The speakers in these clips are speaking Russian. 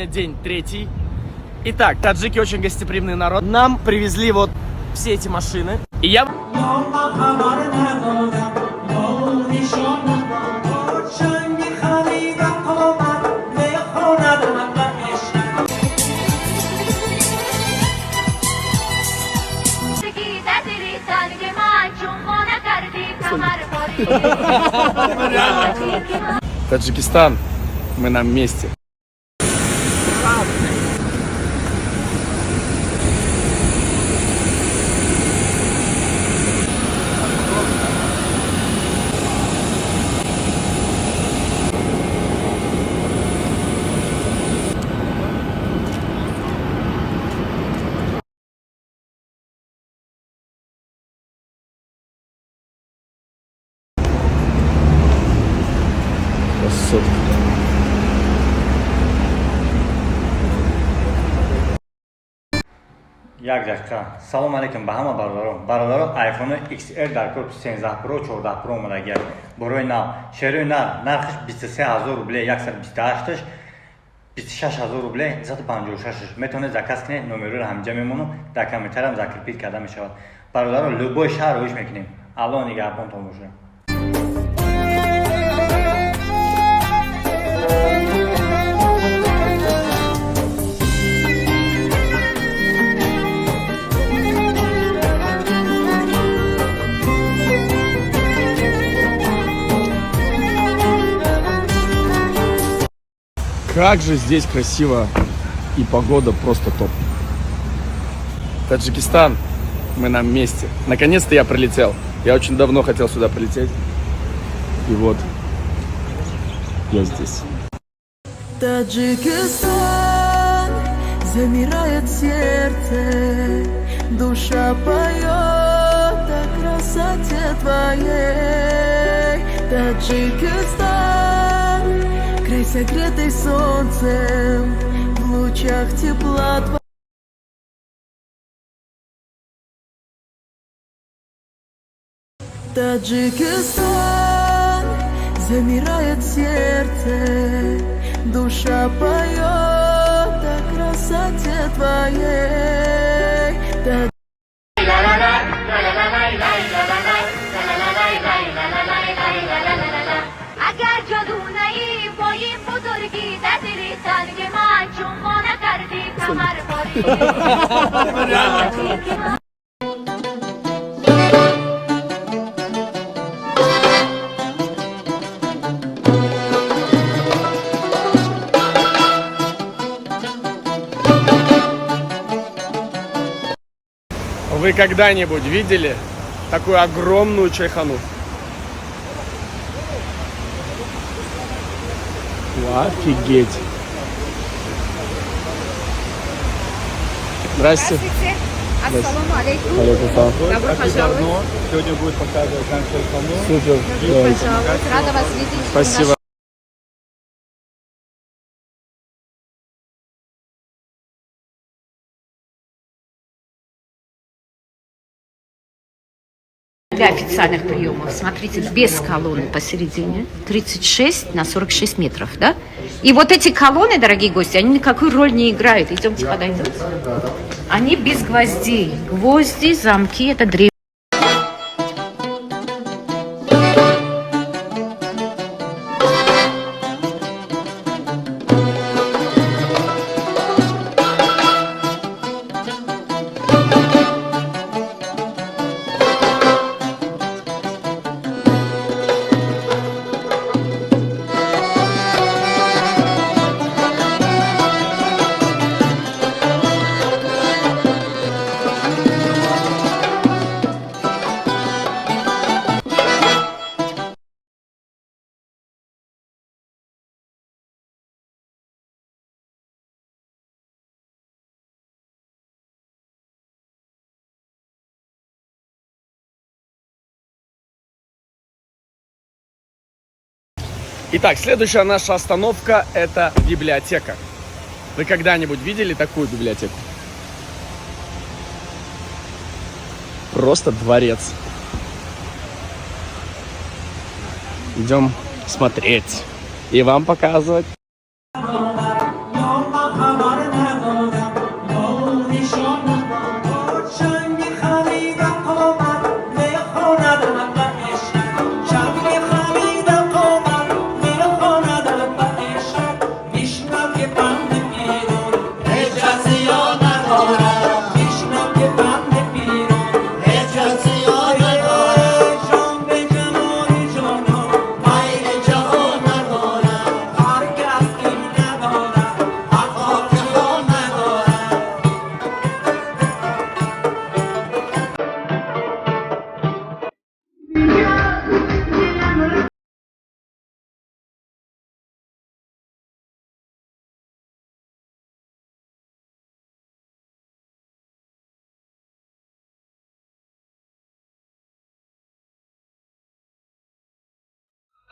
День третий. Итак, таджики очень гостеприимный народ. Нам привезли вот все эти машины. И я... Таджикистан. Мы на месте. یک دقیقه سلام علیکم به همه برادران آیفون XR در کورپوس 13 پرو 14 پرو اومده برای نو شروع نرخش 23000 روبله 128ش 26000 روبله 156ش میتونه زکات کنه نمره رو همینجا میمونه در کامنتر هم ذکر پیل کرده میشود برادران لوبای شهر روش میکنیم الان نگهبان تو باشه. Как же здесь красиво, и погода просто топ. Таджикистан, мы на месте. Наконец-то я прилетел. Я очень давно хотел сюда прилететь. И вот, я здесь. Таджикистан, замирает сердце, душа поет о красоте твоей. Таджикистан, край согретый солнцем, в лучах тепла твоего. Таджикистан, замирает сердце, душа поет о красоте твоей. اگر جادو نایی با این بزرگی در دل تنگ من چون ما نکردی کمر باری Вы когда-нибудь видели такую огромную чайхану? Офигеть! Здрасте. Здравствуйте. Ассаламу алейкум. Алейкум. Добро пожаловать. Сегодня будет показывать нам телефону. Супер. Добро пожаловать. Рада вас видеть. Спасибо. Для официальных приемов, смотрите, без колонны посередине, 36 на 46 метров, да? И вот эти колонны, дорогие гости, они никакую роль не играют. Идемте подойдем. Они без гвоздей. Гвозди, замки, это древние. Итак, следующая наша остановка – это библиотека. Вы когда-нибудь видели такую библиотеку? Просто дворец. Идем смотреть и вам показывать.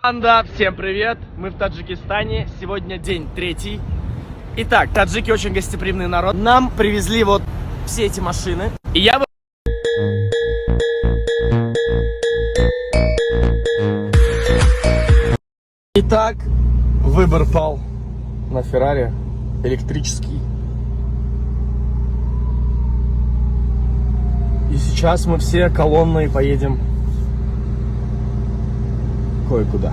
Анда, всем привет! Мы в Таджикистане. Сегодня день 3. Итак, таджики очень гостеприимный народ. Нам привезли вот все эти машины. И я бы... Итак, выбор пал на Феррари электрический. И сейчас мы все колонной поедем кое-куда.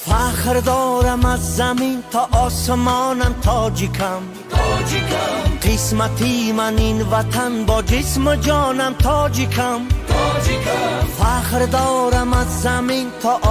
فخر دارم از زمین تا آسمانم تاجیکم قسمتی من این وطن با جسم و جانم تاجیکم فخر دارم از زمین تا